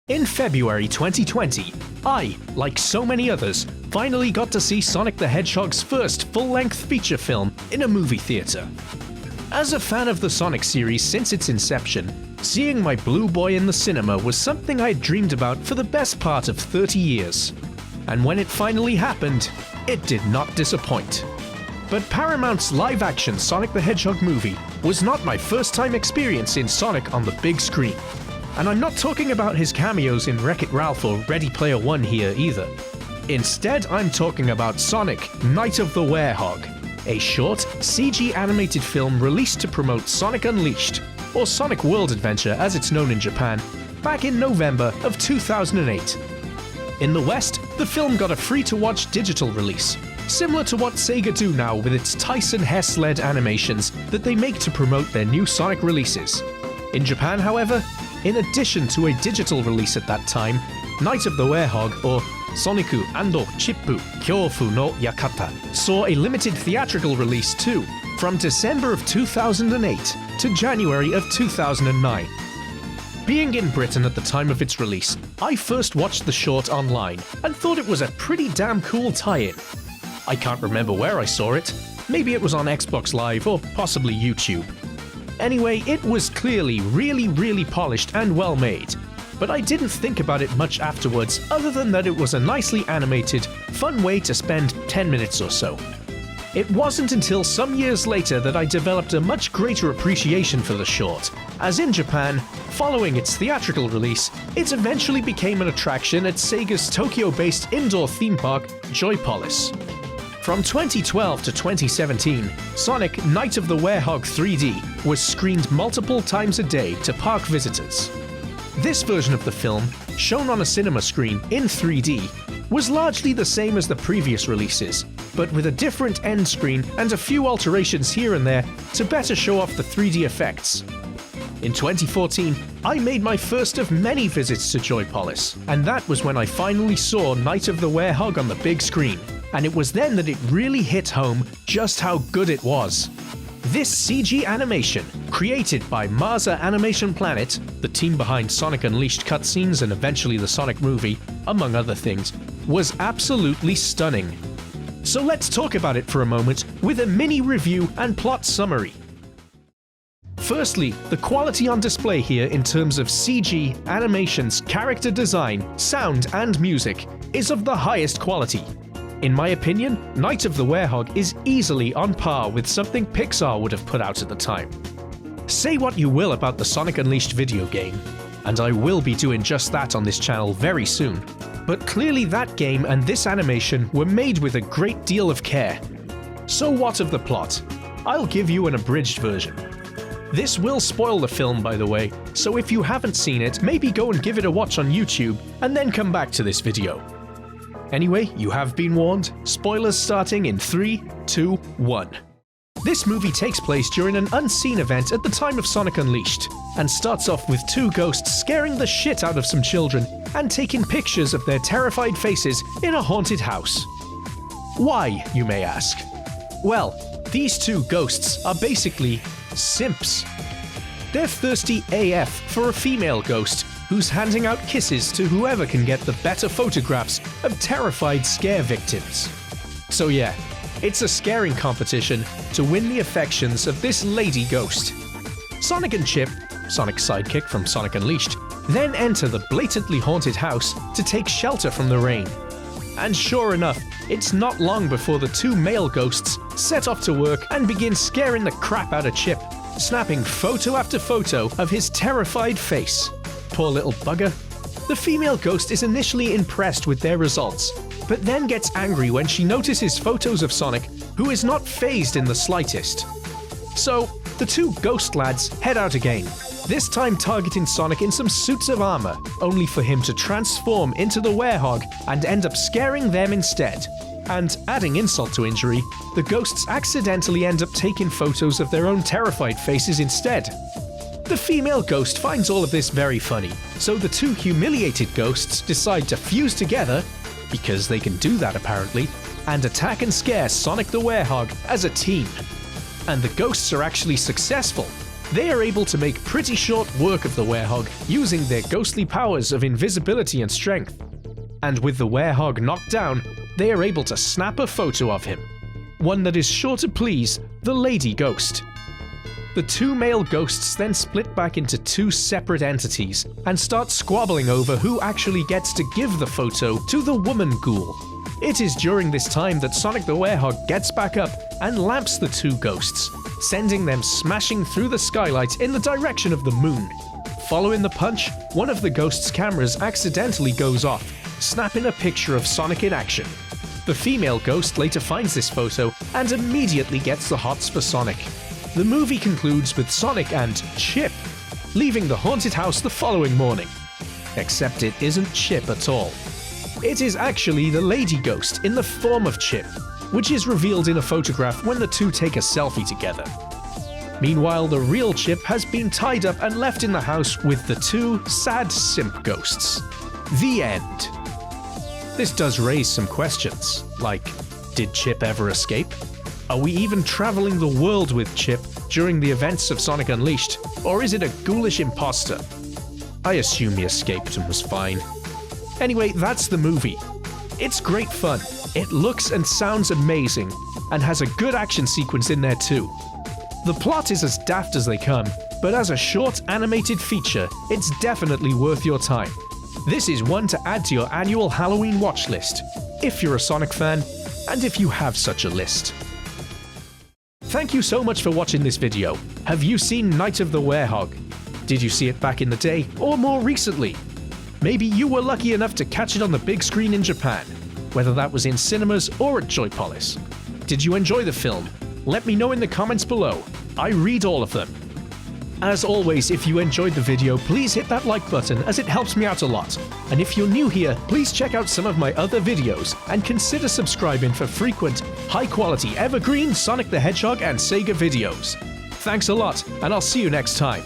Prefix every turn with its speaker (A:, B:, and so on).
A: In February 2020, I, like so many others, finally got to see Sonic the Hedgehog's first full-length feature film in a movie theater. As a fan of the Sonic series since its inception, seeing my blue boy in the cinema was something I had dreamed about for the best part of 30 years. And when it finally happened, it did not disappoint. But Paramount's live-action Sonic the Hedgehog movie was not my first-time experience in Sonic on the big screen. And I'm not talking about his cameos in Wreck-It Ralph or Ready Player One here either. Instead, I'm talking about Sonic Night of the Werehog, a short, CG animated film released to promote Sonic Unleashed, or Sonic World Adventure as it's known in Japan, back in November of 2008. In the West, the film got a free-to-watch digital release, similar to what Sega do now with its Tyson Hess-led animations that they make to promote their new Sonic releases. In Japan, however, in addition to a digital release at that time, Night of the Werehog, or Soniku & Chippu Kyofu no Yakata, saw a limited theatrical release too, from December of 2008 to January of 2009. Being in Britain at the time of its release, I first watched the short online and thought it was a pretty damn cool tie-in. I can't remember where I saw it, maybe it was on Xbox Live or possibly YouTube. Anyway, it was clearly really polished and well made, but I didn't think about it much afterwards other than that it was a nicely animated, fun way to spend 10 minutes or so. It wasn't until some years later that I developed a much greater appreciation for the short, as in Japan, following its theatrical release, it eventually became an attraction at Sega's Tokyo-based indoor theme park, Joypolis. From 2012 to 2017, Sonic Night of the Werehog 3D was screened multiple times a day to park visitors. This version of the film, shown on a cinema screen in 3D, was largely the same as the previous releases, but with a different end screen and a few alterations here and there to better show off the 3D effects. In 2014, I made my first of many visits to Joypolis, and that was when I finally saw Night of the Werehog on the big screen. And it was then that it really hit home just how good it was. This CG animation, created by Marza Animation Planet, the team behind Sonic Unleashed cutscenes and eventually the Sonic movie, among other things, was absolutely stunning. So let's talk about it for a moment with a mini review and plot summary. Firstly, the quality on display here in terms of CG, animations, character design, sound and music is of the highest quality. In my opinion, Night of the Werehog is easily on par with something Pixar would have put out at the time. Say what you will about the Sonic Unleashed video game, and I will be doing just that on this channel very soon, but clearly that game and this animation were made with a great deal of care. So what of the plot? I'll give you an abridged version. This will spoil the film, by the way, so if you haven't seen it, maybe go and give it a watch on YouTube and then come back to this video. Anyway, you have been warned. Spoilers starting in 3, 2, 1. This movie takes place during an unseen event at the time of Sonic Unleashed, and starts off with two ghosts scaring the shit out of some children and taking pictures of their terrified faces in a haunted house. Why, you may ask? Well, these two ghosts are basically simps. They're thirsty AF for a female ghost who's handing out kisses to whoever can get the better photographs of terrified scare victims. So yeah, it's a scaring competition to win the affections of this lady ghost. Sonic and Chip, Sonic's sidekick from Sonic Unleashed, then enter the blatantly haunted house to take shelter from the rain. And sure enough, it's not long before the two male ghosts set off to work and begin scaring the crap out of Chip, snapping photo after photo of his terrified face. Poor little bugger. The female ghost is initially impressed with their results, but then gets angry when she notices photos of Sonic, who is not fazed in the slightest. So, the two ghost lads head out again, this time targeting Sonic in some suits of armor, only for him to transform into the Werehog and end up scaring them instead. And adding insult to injury, the ghosts accidentally end up taking photos of their own terrified faces instead. The female ghost finds all of this very funny, so the two humiliated ghosts decide to fuse together, because they can do that apparently, and attack and scare Sonic the Werehog as a team. And the ghosts are actually successful, They are able to make pretty short work of the Werehog using their ghostly powers of invisibility and strength. And with the Werehog knocked down, they are able to snap a photo of him. One that is sure to please the lady ghost. The two male ghosts then split back into two separate entities and start squabbling over who actually gets to give the photo to the woman ghoul. It is during this time that Sonic the Werehog gets back up and lamps the two ghosts, sending them smashing through the skylight in the direction of the moon. Following the punch, one of the ghosts' cameras accidentally goes off, snapping a picture of Sonic in action. The female ghost later finds this photo and immediately gets the hots for Sonic. The movie concludes with Sonic and Chip leaving the haunted house the following morning. Except it isn't Chip at all. It is actually the lady ghost in the form of Chip, which is revealed in a photograph when the two take a selfie together. Meanwhile, the real Chip has been tied up and left in the house with the two sad simp ghosts. The end. This does raise some questions, like, did Chip ever escape? Are we even traveling the world with Chip during the events of Sonic Unleashed, or is it a ghoulish imposter? I assume he escaped and was fine. Anyway, that's the movie. It's great fun, it looks and sounds amazing, and has a good action sequence in there too. The plot is as daft as they come, but as a short animated feature, it's definitely worth your time. This is one to add to your annual Halloween watch list, if you're a Sonic fan, and if you have such a list. Thank you so much for watching this video. Have you seen Night of the Werehog? Did you see it back in the day, or more recently? Maybe you were lucky enough to catch it on the big screen in Japan, whether that was in cinemas or at Joypolis. Did you enjoy the film? Let me know in the comments below. I read all of them. As always, if you enjoyed the video, please hit that like button as it helps me out a lot. And if you're new here, please check out some of my other videos and consider subscribing for frequent, high-quality, evergreen Sonic the Hedgehog and Sega videos. Thanks a lot, and I'll see you next time.